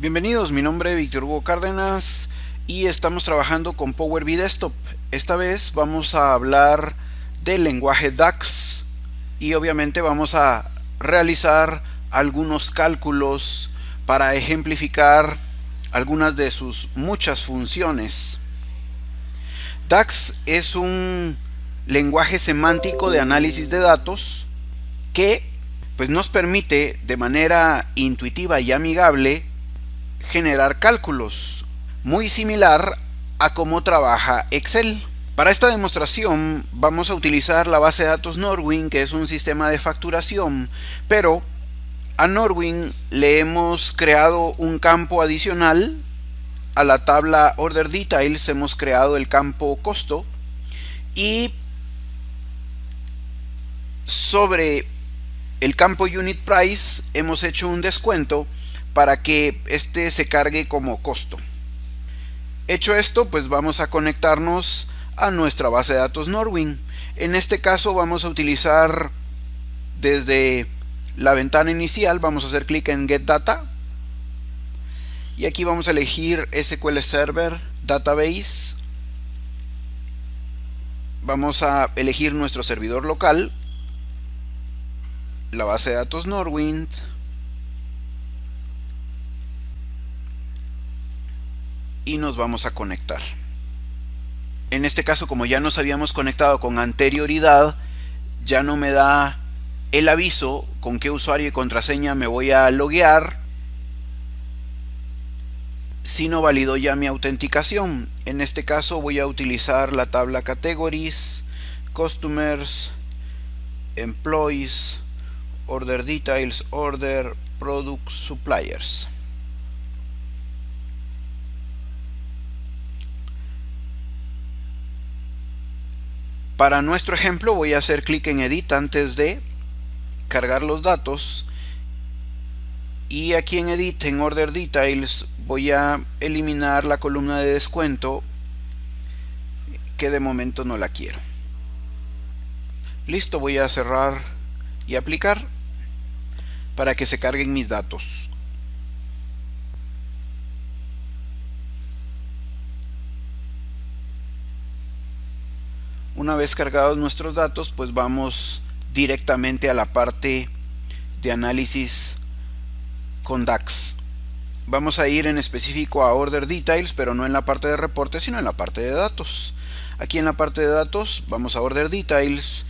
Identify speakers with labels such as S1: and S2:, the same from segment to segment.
S1: Bienvenidos, mi nombre es Víctor Hugo Cárdenas y estamos trabajando con Power BI Desktop. Esta vez vamos a hablar del lenguaje DAX y obviamente vamos a realizar algunos cálculos para ejemplificar algunas de sus muchas funciones. DAX es un lenguaje semántico de análisis de datos que nos permite de manera intuitiva y amigable generar cálculos, muy similar a cómo trabaja Excel. Para esta demostración vamos a utilizar la base de datos Norwin, que es un sistema de facturación, pero a Norwin le hemos creado un campo adicional. A la tabla Order Details hemos creado el campo costo y sobre el campo Unit Price hemos hecho un descuento para que este se cargue como costo. Hecho esto, pues vamos a conectarnos a nuestra base de datos Norwin. En este caso vamos a utilizar desde la ventana inicial, vamos a hacer clic en Get Data y aquí vamos a elegir SQL Server Database. Vamos a elegir nuestro servidor local, la base de datos Norwin, y nos vamos a conectar. En este caso, como ya nos habíamos conectado con anterioridad, ya no me da el aviso con qué usuario y contraseña me voy a loguear, sino validó ya mi autenticación. En este caso voy a utilizar la tabla Categories, Customers, Employees, Order Details, Order, Product, Suppliers. Para nuestro ejemplo voy a hacer clic en Edit antes de cargar los datos y aquí en Edit, en Order Details, voy a eliminar la columna de descuento que de momento no la quiero. Listo, voy a cerrar y aplicar para que se carguen mis datos. Una vez cargados nuestros datos, pues vamos directamente a la parte de análisis con DAX. Vamos a ir en específico a Order Details, pero no en la parte de reportes, sino en la parte de datos. Aquí en la parte de datos vamos a Order Details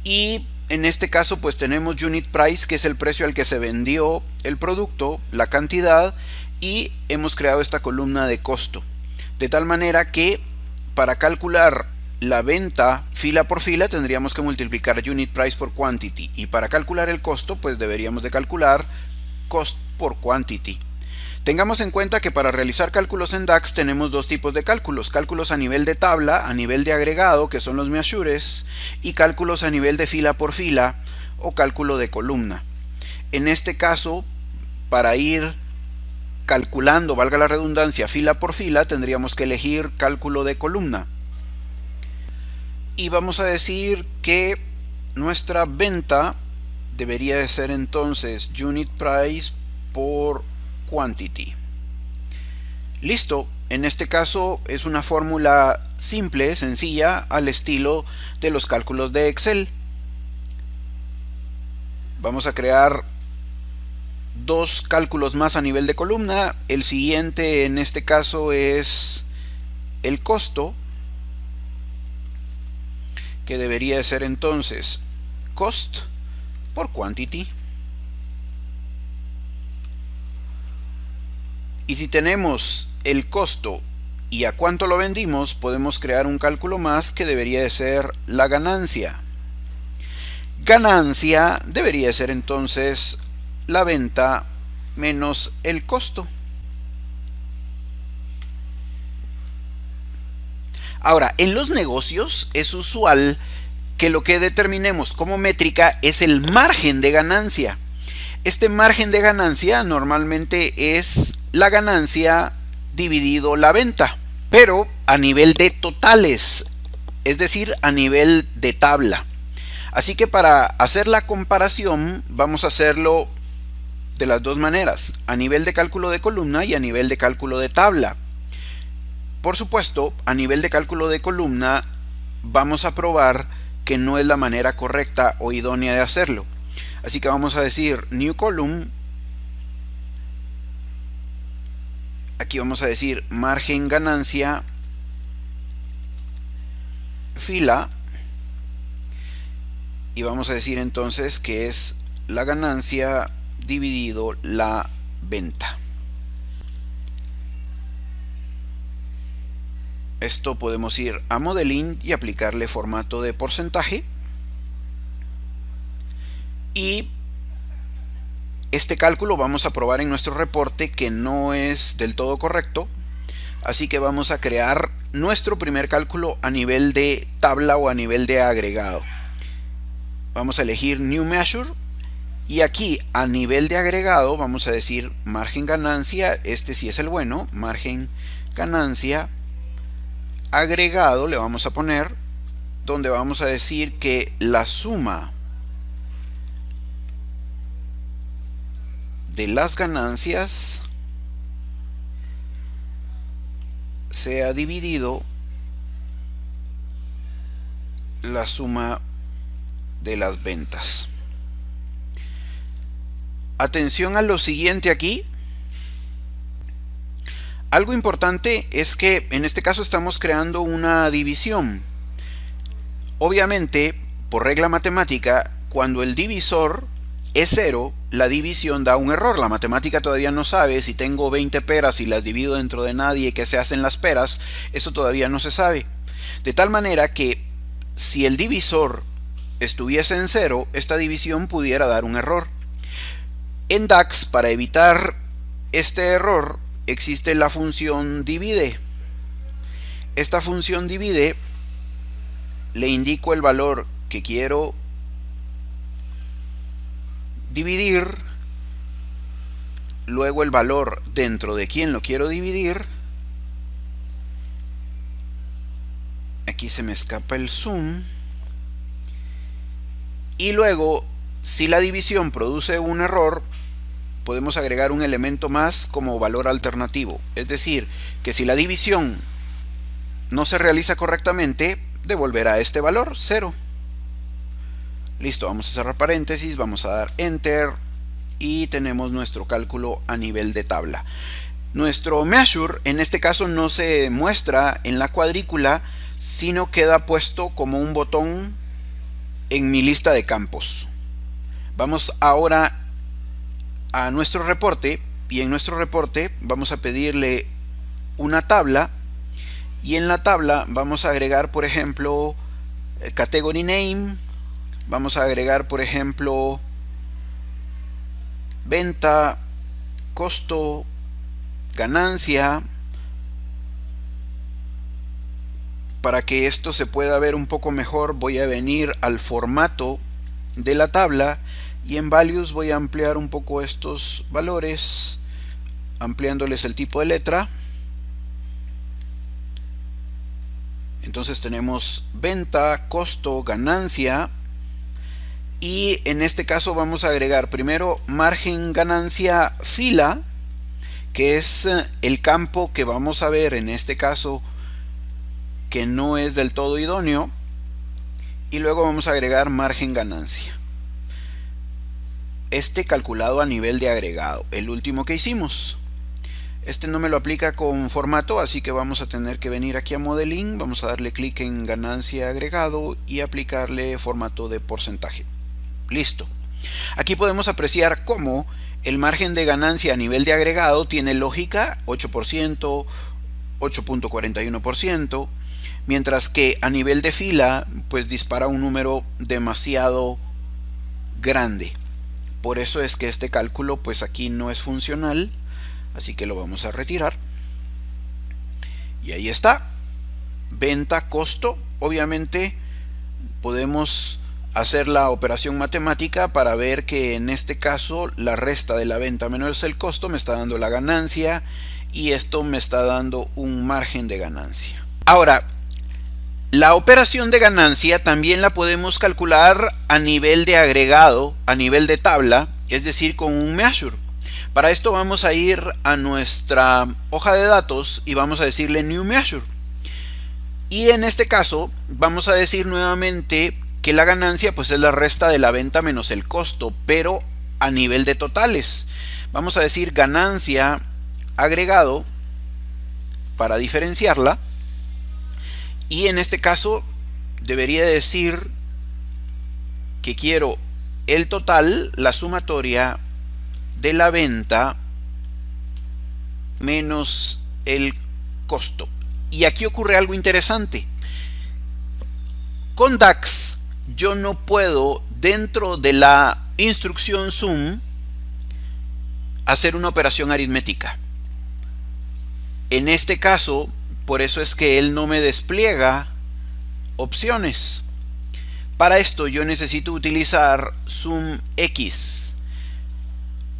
S1: y en este caso pues tenemos Unit Price, que es el precio al que se vendió el producto, la cantidad, y hemos creado esta columna de costo. De tal manera que para calcular la venta fila por fila tendríamos que multiplicar Unit Price por Quantity, y para calcular el costo pues deberíamos de calcular Cost por Quantity. Tengamos en cuenta que para realizar cálculos en DAX tenemos dos tipos de cálculos: cálculos a nivel de tabla, a nivel de agregado, que son los measures, y cálculos a nivel de fila por fila o cálculo de columna. En este caso, para ir calculando, valga la redundancia, fila por fila, tendríamos que elegir cálculo de columna. Y vamos a decir que nuestra venta debería de ser entonces Unit Price por Quantity. Listo, en este caso es una fórmula simple, sencilla, al estilo de los cálculos de Excel. Vamos a crear dos cálculos más a nivel de columna. El siguiente en este caso es el costo, que debería de ser entonces Cost por Quantity. Y si tenemos el costo y a cuánto lo vendimos, podemos crear un cálculo más que debería de ser la ganancia. Ganancia debería de ser entonces la venta menos el costo. Ahora, en los negocios es usual que lo que determinemos como métrica es el margen de ganancia. Este margen de ganancia normalmente es la ganancia dividido la venta, pero a nivel de totales, es decir, a nivel de tabla. Así que para hacer la comparación vamos a hacerlo de las dos maneras, a nivel de cálculo de columna y a nivel de cálculo de tabla. Por supuesto, a nivel de cálculo de columna vamos a probar que no es la manera correcta o idónea de hacerlo. Así que vamos a decir new column. Aquí vamos a decir margen ganancia fila y vamos a decir entonces que es la ganancia dividido la venta. Esto podemos ir a Modeling y aplicarle formato de porcentaje. Y este cálculo vamos a probar en nuestro reporte que no es del todo correcto. Así que vamos a crear nuestro primer cálculo a nivel de tabla o a nivel de agregado. Vamos a elegir New Measure. Y aquí a nivel de agregado vamos a decir margen ganancia. Este sí es el bueno. Margen ganancia agregado le vamos a poner, donde vamos a decir que la suma de las ganancias sea dividido la suma de las ventas. Atención a lo siguiente aquí. Algo importante es que en este caso estamos creando una división. Obviamente, por regla matemática, cuando el divisor es 0, la división da un error. La matemática todavía no sabe si tengo 20 peras y las divido dentro de nadie, qué se hacen las peras. Eso todavía no se sabe. De tal manera que si el divisor estuviese en 0, esta división pudiera dar un error. En DAX, para evitar este error, existe la función divide. Esta función divide, le indico el valor que quiero dividir, luego el valor dentro de quien lo quiero dividir. Aquí se me escapa el zoom. Y luego, si la división produce un error, podemos agregar un elemento más como valor alternativo. Es decir, que si la división no se realiza correctamente, devolverá este valor, 0. Listo, vamos a cerrar paréntesis, vamos a dar Enter y tenemos nuestro cálculo a nivel de tabla. Nuestro measure en este caso no se muestra en la cuadrícula, sino queda puesto como un botón en mi lista de campos. Vamos ahora a nuestro reporte y en nuestro reporte vamos a pedirle una tabla y en la tabla vamos a agregar, por ejemplo, category name, vamos a agregar, por ejemplo, venta, costo, ganancia. Para que esto se pueda ver un poco mejor, voy a venir al formato de la tabla y en values voy a ampliar un poco estos valores, ampliándoles el tipo de letra. Entonces tenemos venta, costo, ganancia y en este caso vamos a agregar primero margen ganancia fila, que es el campo que vamos a ver en este caso que no es del todo idóneo, y luego vamos a agregar margen ganancia. Este calculado a nivel de agregado, el último que hicimos. Este no me lo aplica con formato, así que vamos a tener que venir aquí a Modeling, vamos a darle clic en ganancia agregado y aplicarle formato de porcentaje. Listo. Aquí podemos apreciar cómo el margen de ganancia a nivel de agregado tiene lógica, 8%, 8.41%, mientras que a nivel de fila pues dispara un número demasiado grande. Por eso es que este cálculo pues aquí no es funcional, así que lo vamos a retirar. Y ahí está, venta, costo. Obviamente podemos hacer la operación matemática para ver que en este caso la resta de la venta menos el costo me está dando la ganancia y esto me está dando un margen de ganancia. Ahora, la operación de ganancia también la podemos calcular a nivel de agregado, a nivel de tabla, es decir, con un measure. Para esto vamos a ir a nuestra hoja de datos y vamos a decirle New Measure. Y en este caso vamos a decir nuevamente que la ganancia pues es la resta de la venta menos el costo, pero a nivel de totales. Vamos a decir ganancia agregado para diferenciarla. Y en este caso debería decir que quiero el total, la sumatoria de la venta menos el costo. Y aquí ocurre algo interesante. Con DAX yo no puedo, dentro de la instrucción sum, hacer una operación aritmética. En este caso, por eso es que él no me despliega opciones. Para esto yo necesito utilizar SumX.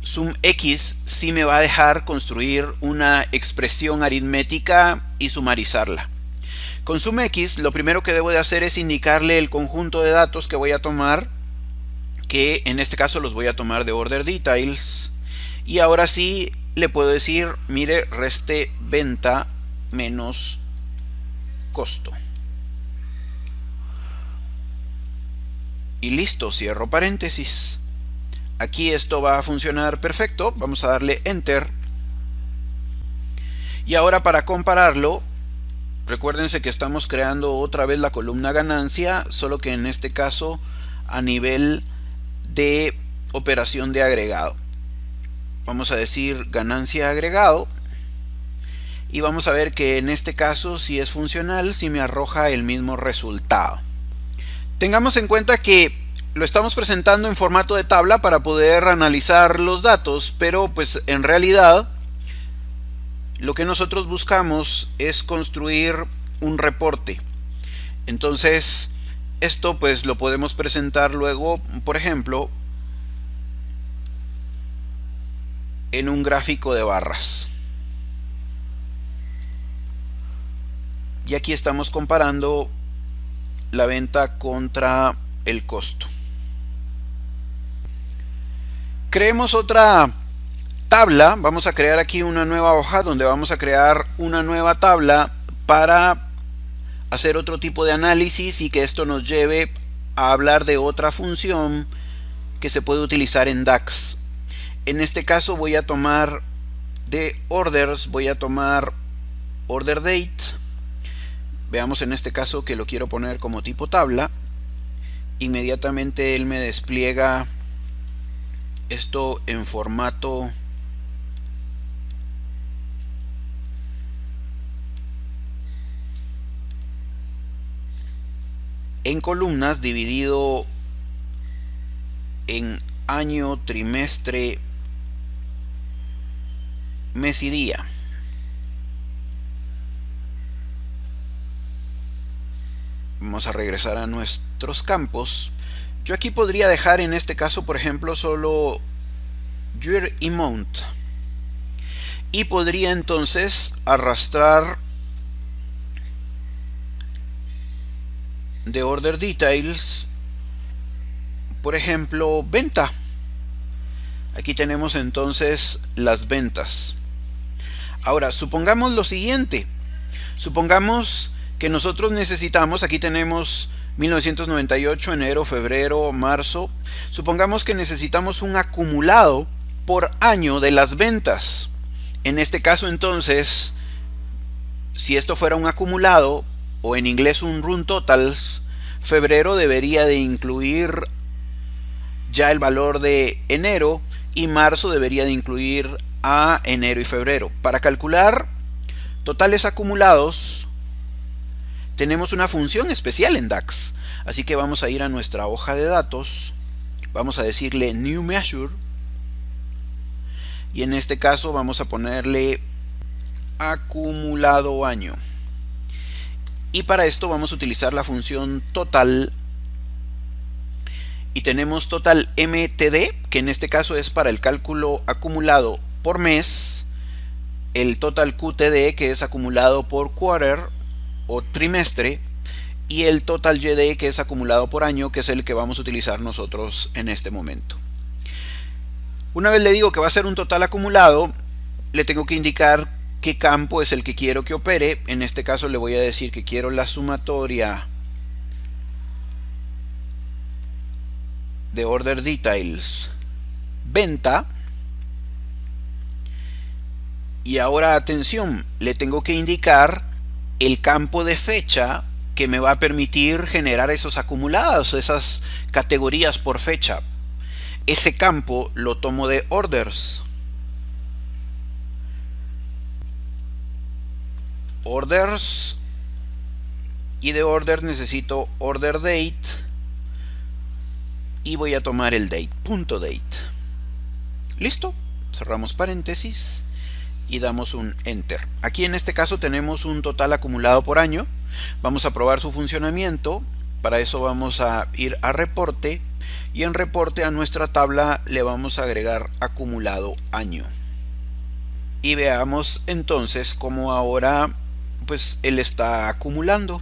S1: SumX sí me va a dejar construir una expresión aritmética y sumarizarla. Con SumX lo primero que debo de hacer es indicarle el conjunto de datos que voy a tomar, que en este caso los voy a tomar de order details, y ahora sí le puedo decir, mire, reste venta menos costo. Y listo, cierro paréntesis. Aquí esto va a funcionar perfecto. Vamos a darle Enter. Y ahora para compararlo, recuérdense que estamos creando otra vez la columna ganancia, solo que en este caso a nivel de operación de agregado. Vamos a decir ganancia agregado. Y vamos a ver que en este caso, si es funcional, si me arroja el mismo resultado. Tengamos en cuenta que lo estamos presentando en formato de tabla para poder analizar los datos, pero pues en realidad lo que nosotros buscamos es construir un reporte. Entonces esto pues lo podemos presentar luego, por ejemplo, en un gráfico de barras. Y aquí estamos comparando la venta contra el costo. Creemos otra tabla. Vamos a crear aquí una nueva hoja donde vamos a crear una nueva tabla para hacer otro tipo de análisis y que esto nos lleve a hablar de otra función que se puede utilizar en DAX. En este caso voy a tomar de orders, voy a tomar order date. Veamos en este caso que lo quiero poner como tipo tabla. Inmediatamente él me despliega esto en formato en columnas dividido en año, trimestre, mes y día. Vamos a regresar a nuestros campos. Yo aquí podría dejar en este caso, por ejemplo, solo year y month. Y podría entonces arrastrar de order details, por ejemplo, venta. Aquí tenemos entonces las ventas. Ahora, supongamos lo siguiente. Supongamos que nosotros necesitamos, aquí tenemos 1998, enero, febrero, marzo. Supongamos que necesitamos un acumulado por año de las ventas. En este caso entonces, si esto fuera un acumulado, o en inglés un run totals, febrero debería de incluir ya el valor de enero y marzo debería de incluir a enero y febrero. Para calcular totales acumulados tenemos una función especial en DAX, así que vamos a ir a nuestra hoja de datos, vamos a decirle New Measure y en este caso vamos a ponerle acumulado año. Y para esto vamos a utilizar la función total y tenemos total mtd, que en este caso es para el cálculo acumulado por mes, el total qtd, que es acumulado por quarter o trimestre, y el total yd, que es acumulado por año, que es el que vamos a utilizar nosotros en este momento. Una vez le digo que va a ser un total acumulado, le tengo que indicar qué campo es el que quiero que opere. En este caso le voy a decir que quiero la sumatoria de order details venta. Y ahora atención, le tengo que indicar el campo de fecha que me va a permitir generar esos acumulados, esas categorías por fecha. Ese campo lo tomo de orders. Orders. Y de orders necesito order date. Y voy a tomar el date, punto date. Listo. Cerramos paréntesis y damos un enter. Aquí en este caso tenemos un total acumulado por año. Vamos a probar su funcionamiento. Para eso vamos a ir a reporte y en reporte a nuestra tabla le vamos a agregar acumulado año. Y veamos entonces cómo ahora pues él está acumulando.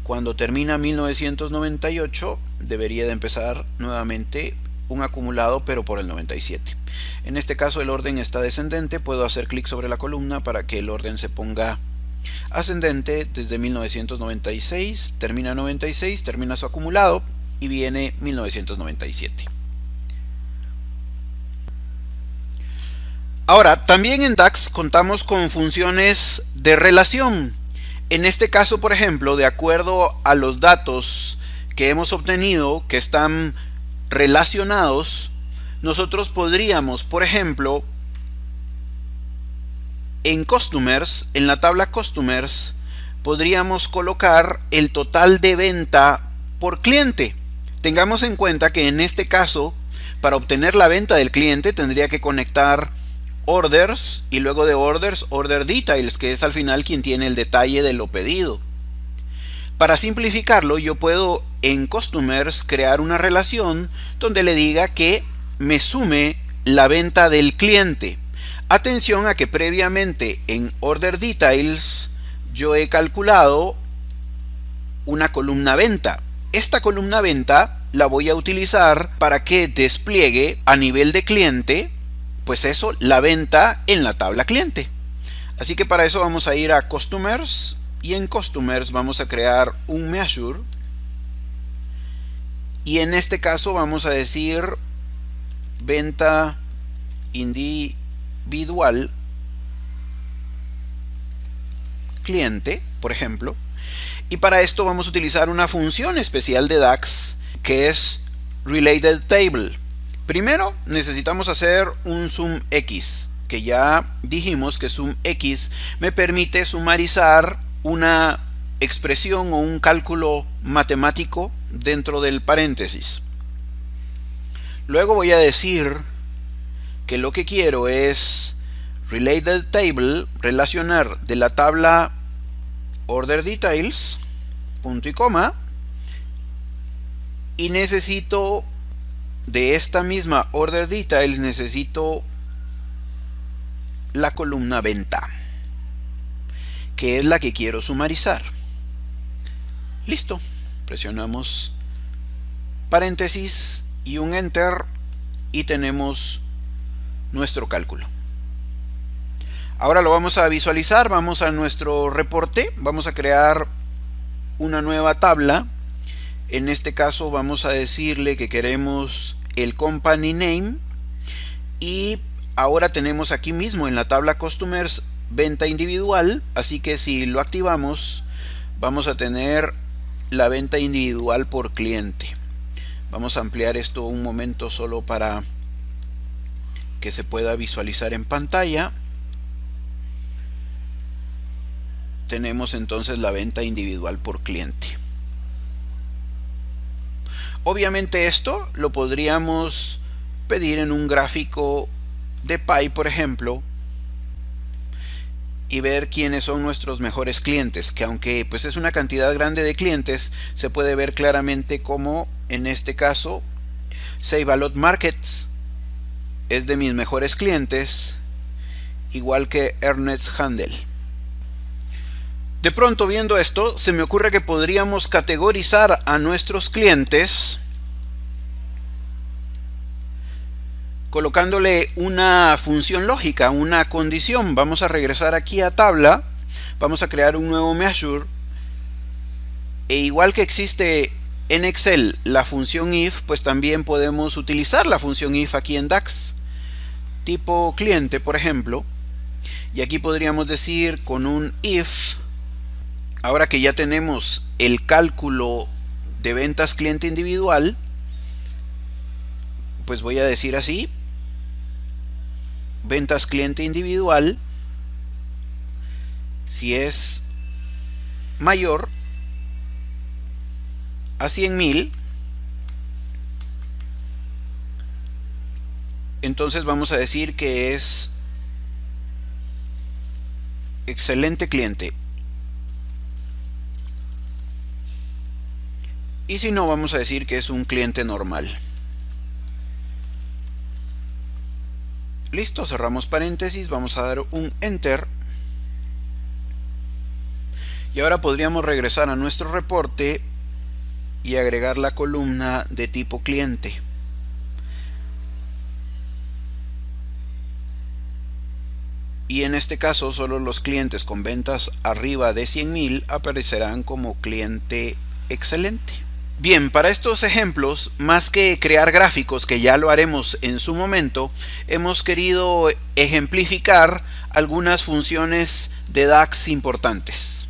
S1: Cuando termina 1998 debería de empezar nuevamente un acumulado, pero por el 97. En este caso el orden está descendente. Puedo hacer clic sobre la columna para que el orden se ponga ascendente desde 1996, termina 96, termina su acumulado y viene 1997. Ahora, también en DAX contamos con funciones de relación. En este caso, por ejemplo, de acuerdo a los datos que hemos obtenido que están relacionados, nosotros podríamos, por ejemplo, en Customers, en la tabla Customers, podríamos colocar el total de venta por cliente. Tengamos en cuenta que en este caso, para obtener la venta del cliente, tendría que conectar orders y luego de orders, order details, que es al final quien tiene el detalle de lo pedido. Para simplificarlo, yo puedo en Customers crear una relación donde le diga que me sume la venta del cliente. Atención a que previamente en Order Details yo he calculado una columna venta. Esta columna venta la voy a utilizar para que despliegue a nivel de cliente, pues eso, la venta en la tabla cliente. Así que para eso vamos a ir a Customers y en Customers vamos a crear un measure. Y en este caso vamos a decir venta individual cliente, por ejemplo. Y para esto vamos a utilizar una función especial de DAX que es Related Table. Primero necesitamos hacer un sum x, que ya dijimos que sum x me permite sumarizar una expresión o un cálculo matemático dentro del paréntesis. Luego voy a decir que lo que quiero es Related Table, relacionar de la tabla Order Details, punto y coma, y necesito de esta misma Order Details, necesito la columna venta, que es la que quiero sumarizar. Listo, presionamos paréntesis y un enter y tenemos nuestro cálculo. Ahora lo vamos a visualizar. Vamos a nuestro reporte, vamos a crear una nueva tabla. En este caso vamos a decirle que queremos el company name y ahora tenemos aquí mismo en la tabla Customers venta individual, así que si lo activamos vamos a tener la venta individual por cliente. Vamos a ampliar esto un momento solo para que se pueda visualizar en pantalla. Tenemos entonces la venta individual por cliente. Obviamente esto lo podríamos pedir en un gráfico de pie, por ejemplo, y ver quiénes son nuestros mejores clientes, que aunque pues es una cantidad grande de clientes, se puede ver claramente como en este caso Save a Lot Markets es de mis mejores clientes, igual que Ernest Handel. De pronto, viendo esto, se me ocurre que podríamos categorizar a nuestros clientes colocándole una función lógica, una condición. Vamos a regresar aquí a tabla, vamos a crear un nuevo measure, e igual que existe en Excel la función if, pues también podemos utilizar la función if aquí en DAX, tipo cliente por ejemplo, y aquí podríamos decir con un if, ahora que ya tenemos el cálculo de ventas cliente individual, pues voy a decir así: ventas cliente individual, si es mayor a 100.000, entonces vamos a decir que es excelente cliente. Y si no, vamos a decir que es un cliente normal. Listo, cerramos paréntesis, vamos a dar un enter. Y ahora podríamos regresar a nuestro reporte y agregar la columna de tipo cliente. Y en este caso solo los clientes con ventas arriba de 100.000 aparecerán como cliente excelente. Bien, para estos ejemplos, más que crear gráficos, que ya lo haremos en su momento, hemos querido ejemplificar algunas funciones de DAX importantes.